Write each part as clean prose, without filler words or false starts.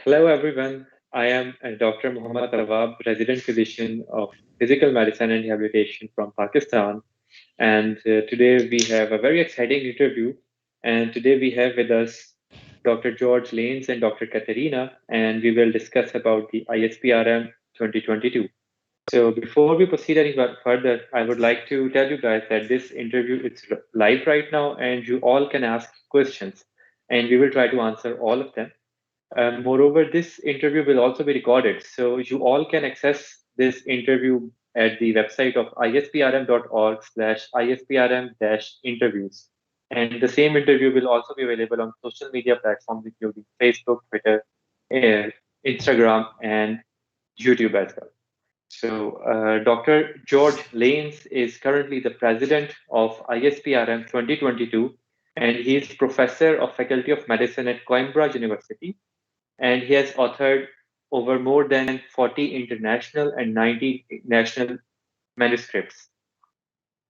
Hello, everyone. I am Dr. Muhammad Tawab, resident physician of physical medicine and rehabilitation from Pakistan. And today we have a very exciting interview. And today we have with us Dr. George Lains and Dr. Catarina, and we will discuss about the ISPRM 2022. So before we proceed any further, I would like to tell you guys that this interview is live right now, and you all can ask questions, and we will try to answer all of them. Moreover, this interview will also be recorded, so you all can access this interview at the website of isprm.org/isprm-interviews. And the same interview will also be available on social media platforms including Facebook, Twitter, Instagram, and YouTube as well. So, Dr. George Lains is currently the president of ISPRM 2022, and he is professor of Faculty of Medicine at Coimbra University, and he has authored over more than 40 international and 90 national manuscripts.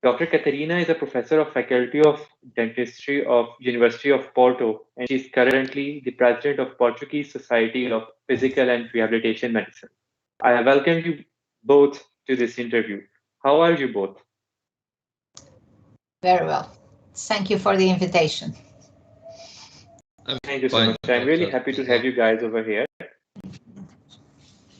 Dr. Catarina is a professor of Faculty of Dentistry of University of Porto, and she is currently the president of Portuguese Society of Physical and Rehabilitation Medicine. I welcome you both to this interview. How are you both? Very well. Thank you for the invitation. Thank you so much. I'm really happy to have you guys over here.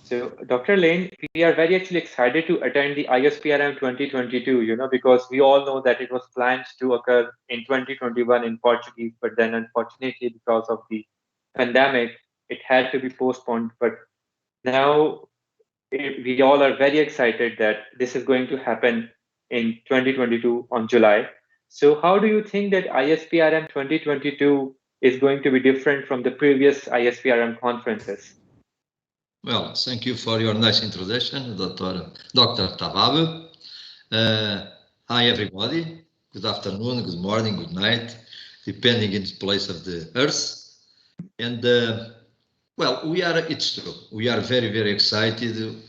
So, Dr. Lane, we are very actually excited to attend the ISPRM 2022, because we all know that it was planned to occur in 2021 in Portuguese, but then unfortunately, because of the pandemic, it had to be postponed. But now we all are very excited that this is going to happen in 2022 on July. So how do you think that ISPRM 2022 is going to be different from the previous ISPRM conferences? Well, thank you for your nice introduction, Dr. Tawab. Hi, everybody. Good afternoon, good morning, good night, depending on the place of the earth. And well, it's true. We are very, very excited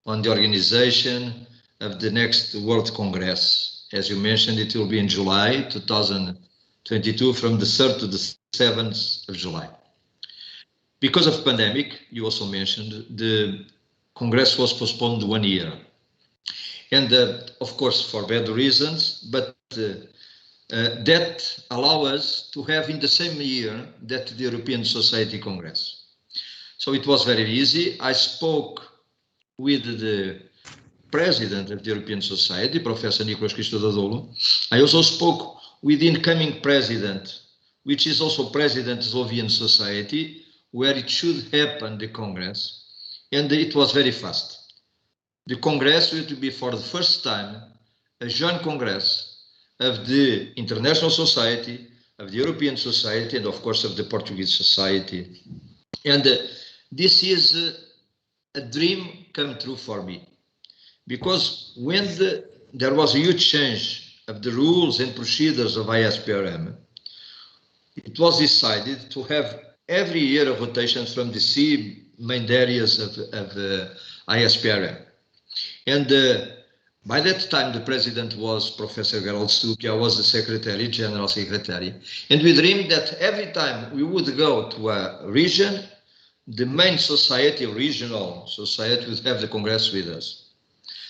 on the organization of the next World Congress. As you mentioned, it will be in July 2022 from the 3rd to the 7th of July. Because of pandemic, you also mentioned, the Congress was postponed 1 year. And of course, for bad reasons, but that allow us to have in the same year that the European Society Congress. So it was very easy. I spoke with the president of the European Society, Professor Nicolas Christodoulou. I also spoke with the incoming president, which is also president of the Slovenian Society, where it should happen, the Congress, and it was very fast. The Congress will be for the first time a joint Congress of the International Society, of the European Society, and of course of the Portuguese Society. And this is a dream come true for me, because when there was a huge change of the rules and procedures of ISPRM, it was decided to have every year a rotation from the three main areas of ISPRM. And by that time, the president was Professor Gerald Stucchi. I was the secretary, general secretary. And we dreamed that every time we would go to a region, the main society, regional society, would have the Congress with us.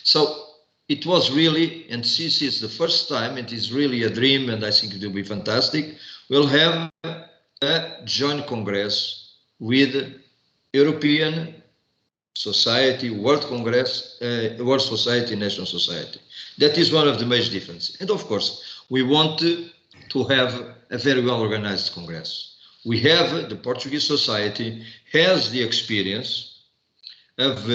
So it was really, and this is the first time, it is really a dream, and I think it will be fantastic. We'll have a joint Congress with European Society, World Congress, World Society, National Society. That is one of the major differences. And of course, we want to have a very well organized Congress. We have the Portuguese Society has the experience of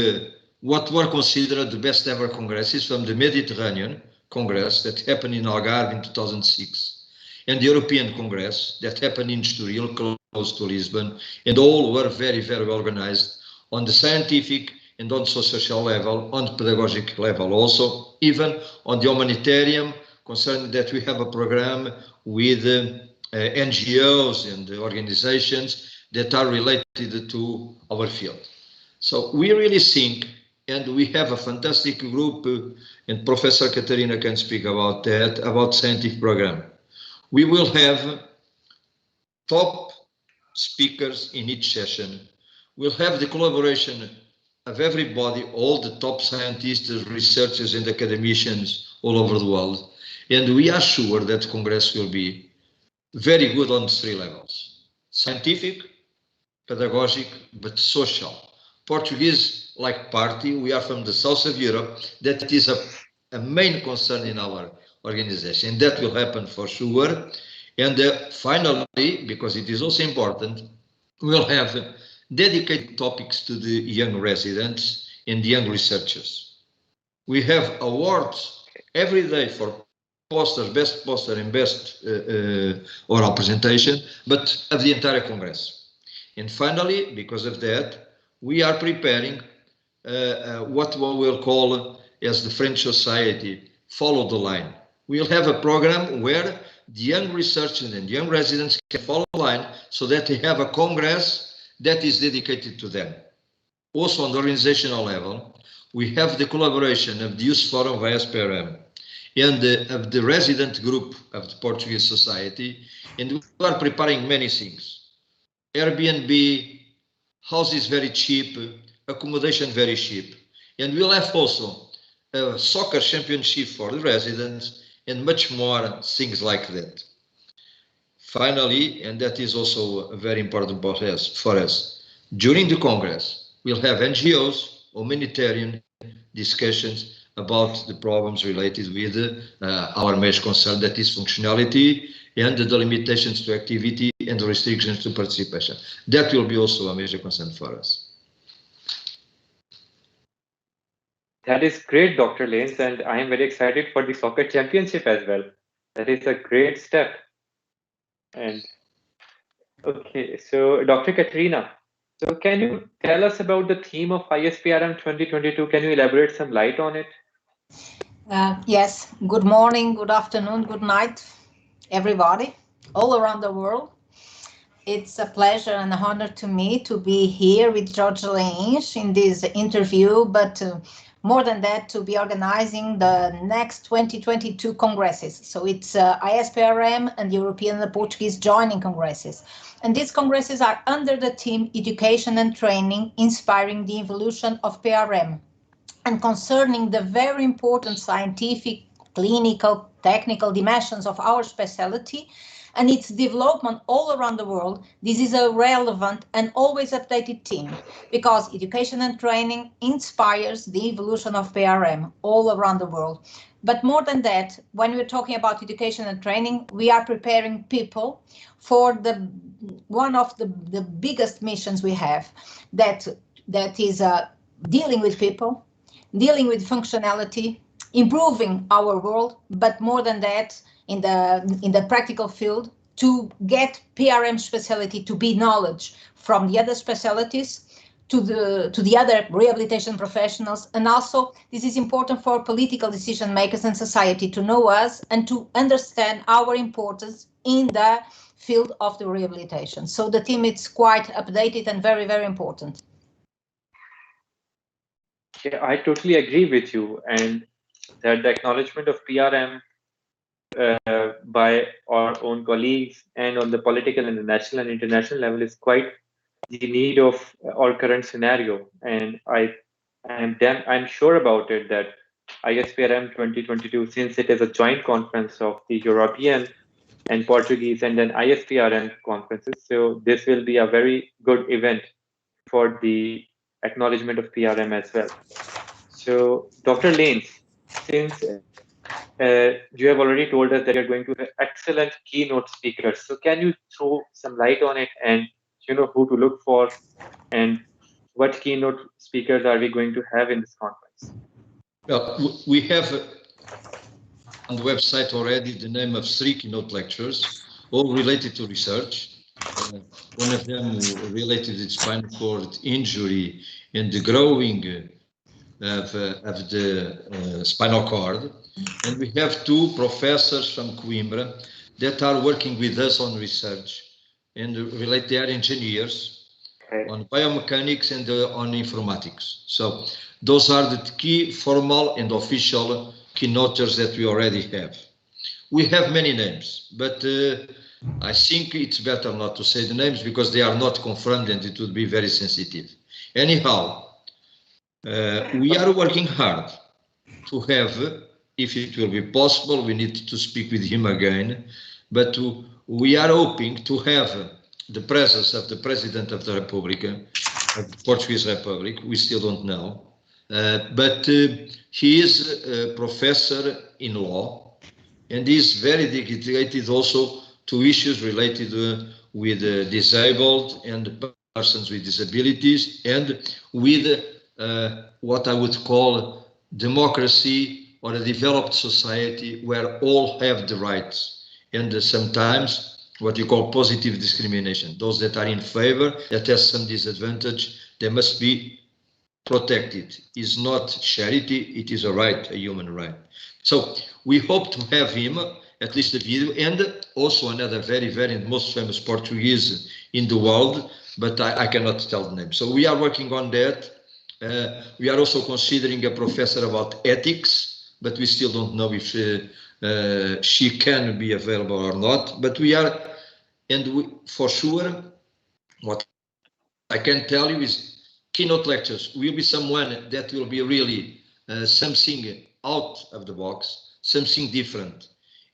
what were considered the best ever congresses from the Mediterranean Congress that happened in Algarve in 2006. And the European Congress that happened in Estoril, close to Lisbon, and all were very, very well organized on the scientific and on social level, on the pedagogic level also, even on the humanitarian, concerning that we have a program with NGOs and organizations that are related to our field. So we really think, and we have a fantastic group, and Professor Catarina can speak about that, about scientific program. We will have top speakers in each session We'll have the collaboration of everybody, all the top scientists, researchers and academicians all over the world. And we are sure that Congress will be very good on 3 levels: scientific, pedagogic, but social. Portuguese, like party, we are from the south of Europe. That is a main concern in our organization. That will happen for sure. And finally, because it is also important, we'll have dedicated topics to the young residents and young researchers. We have awards every day for poster, best poster and best oral presentation, but of the entire Congress. And finally, because of that, we are preparing what we will call, as the French society, follow the line. We'll have a program where the young researchers and young residents can follow the line so that they have a Congress that is dedicated to them. Also on the organizational level, we have the collaboration of the Youth Forum of ISPRM and of the resident group of the Portuguese society, and we are preparing many things. Airbnb, houses very cheap, accommodation very cheap, and we'll have also a soccer championship for the residents and much more things like that. Finally, and that is also very important for us, during the Congress, we'll have NGOs, humanitarian discussions about the problems related with our major concern, that is functionality and the limitations to activity and the restrictions to participation. That will be also a major concern for us. That is great, Dr. Lains, and I am very excited for the soccer championship as well. That is a great step. And okay, so Dr. Catarina, so can you tell us about the theme of ISPRM 2022? Can you elaborate some light on it? Yes, good morning, good afternoon, good night, everybody, all around the world. It's a pleasure and an honor to me to be here with Jorge Lains in this interview, but more than that, to be organizing the next 2022 congresses. So it's ISPRM and European and Portuguese joining congresses. And these congresses are under the theme Education and Training, Inspiring the Evolution of PRM. And concerning the very important scientific, clinical, technical dimensions of our specialty and its development all around the world, this is a relevant and always updated theme, because education and training inspires the evolution of PRM all around the world. But more than that, when we're talking about education and training, we are preparing people for one of the biggest missions we have, that is dealing with people, dealing with functionality, improving our world, but more than that, in the practical field, to get PRM specialty to be knowledge from the other specialties to the other rehabilitation professionals. And also, this is important for political decision makers and society to know us and to understand our importance in the field of the rehabilitation. So the theme is quite updated and very, very important. Yeah, I totally agree with you, and that the acknowledgement of PRM by our own colleagues and on the political and the national and international level is quite the need of our current scenario. And I'm sure about it that ISPRM 2022, since it is a joint conference of the European and Portuguese and then ISPRM conferences, so this will be a very good event for the acknowledgement of PRM as well. So Dr. Lains, since you have already told us that you're going to have excellent keynote speakers. So can you throw some light on it, and who to look for, and what keynote speakers are we going to have in this conference? Well, we have on the website already the name of 3 keynote lectures, all related to research. One of them related to spinal cord injury and the growing of the spinal cord. And we have 2 professors from Coimbra that are working with us on research and relate. They are engineers on biomechanics and on informatics. So those are the key formal and official keynoters that we already have. We have many names, but I think it's better not to say the names because they are not confirmed and it would be very sensitive. Anyhow, we are working hard to have, if it will be possible, we need to speak with him again, but we are hoping to have the presence of the President of the Republic, of the Portuguese Republic. We still don't know, but he is a professor in law and is very dedicated also to issues related with disabled and persons with disabilities and with what I would call democracy or a developed society where all have the rights and sometimes what you call positive discrimination. Those that are in favor, that has some disadvantage, they must be protected. It's not charity, it is a right, a human right. So we hope to have him, at least a video, and also another very, very most famous Portuguese in the world, but I cannot tell the name. So we are working on that. We are also considering a professor about ethics, but we still don't know if she can be available or not. But we are, and we, for sure, what I can tell you is keynote lectures will be someone that will be really something out of the box, something different,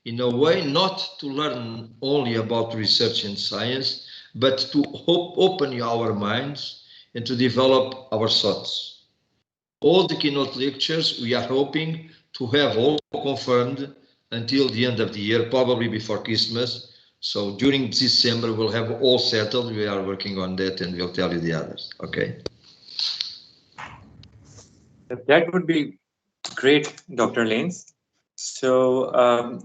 in a way not to learn only about research and science, but to open our minds and to develop our thoughts. All the keynote lectures we are hoping to have all confirmed until the end of the year, probably before Christmas. So during December, we'll have all settled. We are working on that and we'll tell you the others. Okay. That would be great, Dr. Lains. So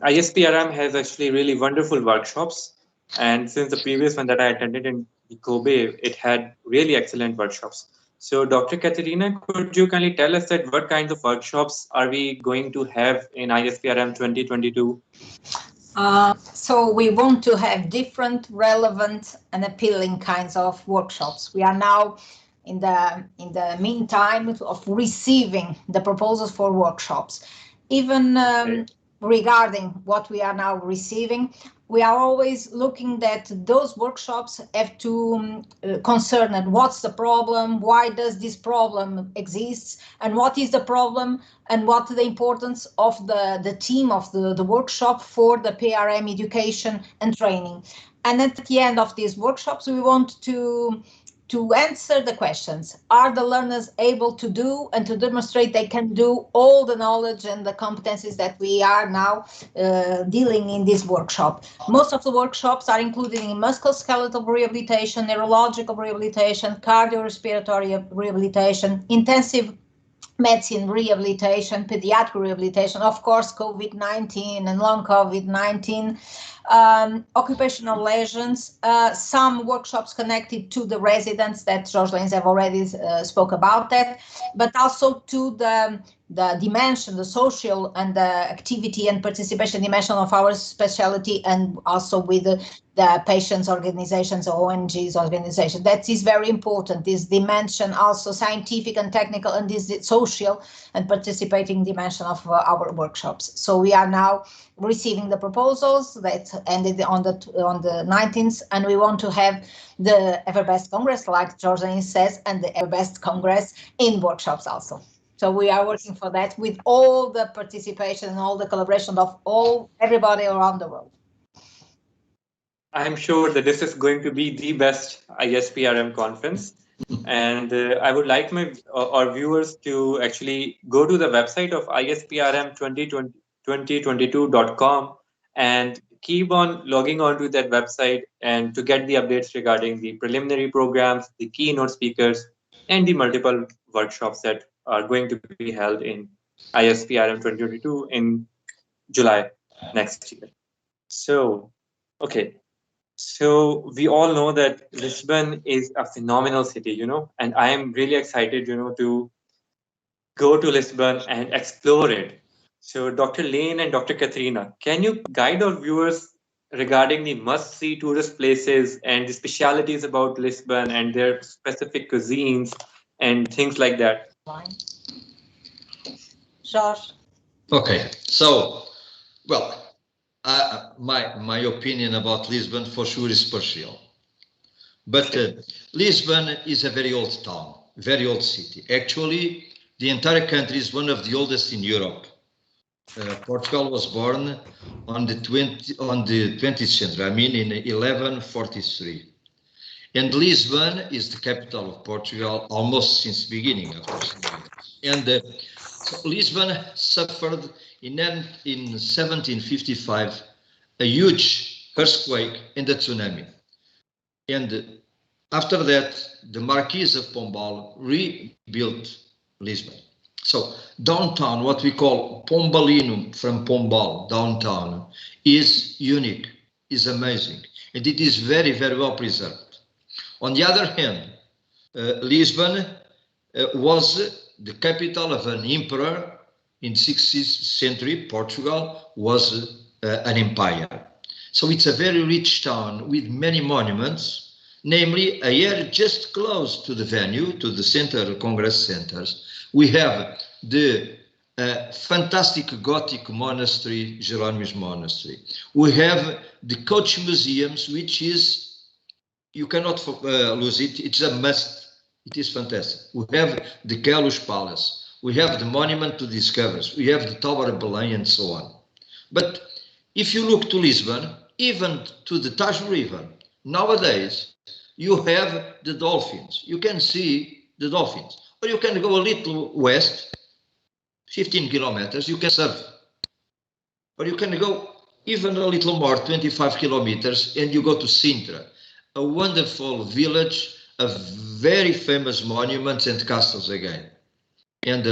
ISPRM has actually really wonderful workshops. And since the previous one that I attended in Kobe, it had really excellent workshops. So Dr. Catarina, could you kindly tell us that what kinds of workshops are we going to have in ISPRM 2022? So we want to have different, relevant and appealing kinds of workshops. We are now in the meantime of receiving the proposals for workshops. Even regarding what we are now receiving, we are always looking that those workshops have to concern and what's the problem, why does this problem exist, and what is the problem, and what the importance of the team of the workshop for the PRM education and training. And at the end of these workshops, we want to answer the questions. Are the learners able to do and to demonstrate they can do all the knowledge and the competencies that we are now dealing in this workshop? Most of the workshops are included in musculoskeletal rehabilitation, neurological rehabilitation, cardiorespiratory rehabilitation, intensive medicine rehabilitation, pediatric rehabilitation, of course, COVID-19 and long COVID-19, occupational lesions, some workshops connected to the residents that Jorge Lains have already spoke about that, but also to the dimension, the social and the activity and participation dimension of our specialty, and also with the patients' organizations, ONGs organization. That is very important, this dimension, also scientific and technical, and this social and participating dimension of our workshops. So we are now receiving the proposals that ended on the 19th, and we want to have the Everbest Congress, like Jorge says, and the Everbest Congress in workshops also. So we are working for that with all the participation and all the collaboration of everybody around the world. I'm sure that this is going to be the best ISPRM conference. And I would like our viewers to actually go to the website of ISPRM 2022.com and keep on logging on to that website and to get the updates regarding the preliminary programs, the keynote speakers, and the multiple workshops that are going to be held in ISPRM 2022 in July next year. So, okay. So we all know that Lisbon is a phenomenal city, and I am really excited, to go to Lisbon and explore it. So Dr. Lain and Dr. Catarina, can you guide our viewers regarding the must-see tourist places and the specialities about Lisbon and their specific cuisines and things like that? Jorge. Okay, so, well, my opinion about Lisbon for sure is partial. But Lisbon is a very old town, very old city. Actually, the entire country is one of the oldest in Europe. Portugal was born on the 20th century, I mean in 1143. And Lisbon is the capital of Portugal almost since the beginning, of course. And so Lisbon suffered in 1755 a huge earthquake and a tsunami. And after that, the Marquis of Pombal rebuilt Lisbon. So downtown, what we call Pombalino from Pombal, downtown, is unique, is amazing, and it is very, very well preserved. On the other hand, Lisbon was the capital of an emperor in 16th century. Portugal was an empire. So it's a very rich town with many monuments, namely here just close to the venue, to the center, Congress centers. We have the fantastic Gothic monastery, Jerónimos Monastery. We have the coach museums, which is, you cannot lose it. It's a must. It is fantastic. We have the Queluz Palace. We have the Monument to Discoveries. We have the Tower of Belém and so on. But if you look to Lisbon, even to the Taj River, nowadays, you have the dolphins. You can see the dolphins. Or you can go a little west, 15 kilometers, you can surf. Or you can go even a little more, 25 kilometers, and you go to Sintra, a wonderful village of very famous monuments and castles again. And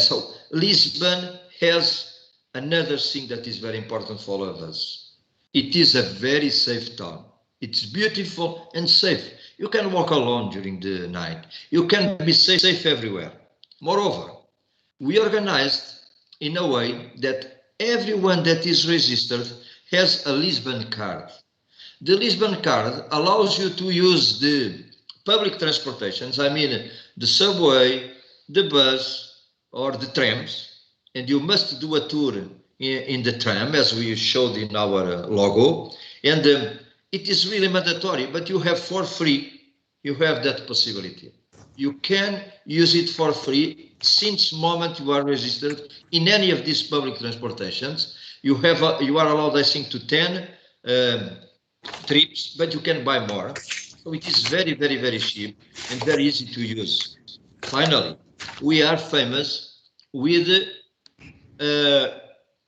so Lisbon has another thing that is very important for all of us. It is a very safe town. It's beautiful and safe. You can walk alone during the night. You can be safe everywhere. Moreover, we organized in a way that everyone that is registered has a Lisbon card. The Lisbon card allows you to use the public transportations, I mean the subway, the bus, or the trams, and you must do a tour in the tram, as we showed in our logo, and it is really mandatory, but you have for free, you have that possibility. You can use it for free since the moment you are registered in any of these public transportations. You are allowed, I think, to 10 trips, but you can buy more. So it is very, very, very cheap and very easy to use. Finally, we are famous with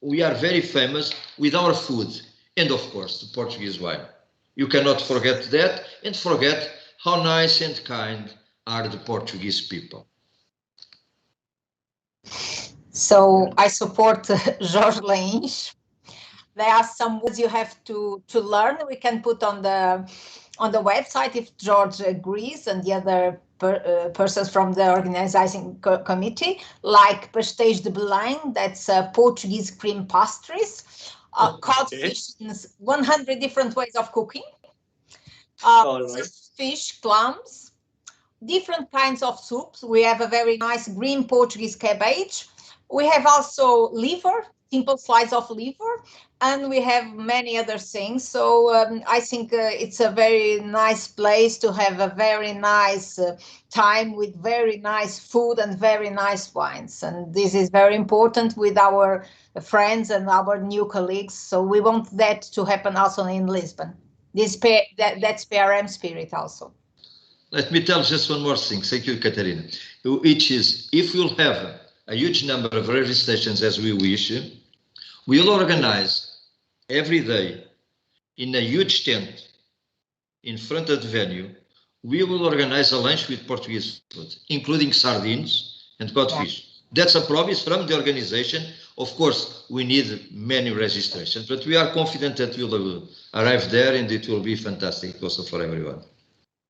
we are very famous with our food and, of course, the Portuguese wine. You cannot forget that and forget how nice and kind are the Portuguese people. So I support Jorge Lains. There are some words you have to learn. We can put on the website if George agrees and the other persons from the organizing committee, like pastéis de Belém, that's Portuguese cream pastries, codfish, 100 different ways of cooking, fish, clams, different kinds of soups. We have a very nice green Portuguese cabbage. We have also liver, simple slice of liver, and we have many other things. So I think it's a very nice place to have a very nice time with very nice food and very nice wines. And this is very important with our friends and our new colleagues. So we want that to happen also in Lisbon. That's PRM spirit also. Let me tell just one more thing. Thank you, Catarina. Which is, if we'll have a huge number of registrations as we wish, we'll organize every day in a huge tent in front of the venue. We will organize a lunch with Portuguese food, including sardines and codfish. Yeah. That's a promise from the organization. Of course, we need many registrations, but we are confident that we'll arrive there and it will be fantastic also for everyone.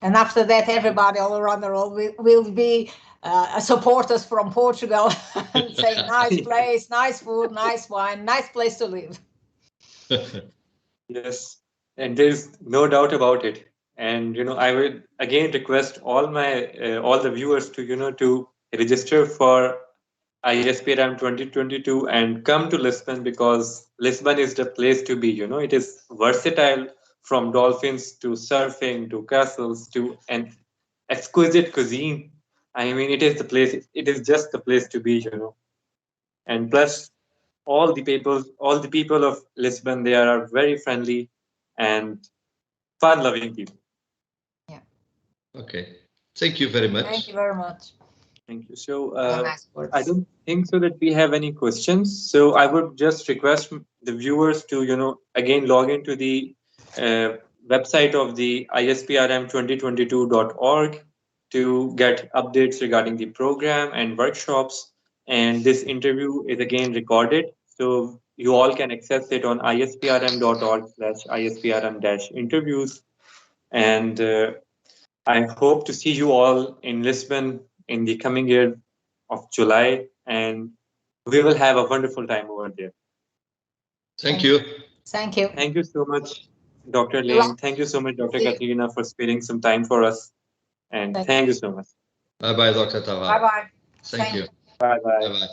And after that, everybody all around the world will be supporters from Portugal and say, nice place, nice food, nice wine, nice place to live. Yes, and there's no doubt about it. And I would again request all the viewers to to register for ISPRM 2022 and come to Lisbon, because Lisbon is the place to be. It is versatile, from dolphins to surfing to castles to an exquisite cuisine. I mean, it is the place. It is just the place to be. And plus, all the people of Lisbon, they are very friendly and fun-loving people. Yeah. Okay. Thank you very much. Thank you very much. Thank you. So Nice I words. don't think so that we have any questions. So I would just request the viewers to, again log into the uh, website of the ISPRM2022.org to get updates regarding the program and workshops. And this interview is again recorded, so you all can access it on isprm.org/isprm-interviews. And I hope to see you all in Lisbon in the coming year of July, and we will have a wonderful time over there. Thank you. Thank you. Thank you so much, Dr. You're Lane. Thank you so much, Dr. See you. Catarina, for sparing some time for us. And thank you so much. Bye-bye, Dr. Tawab. Bye-bye. Thank you. Bye bye. Bye-bye.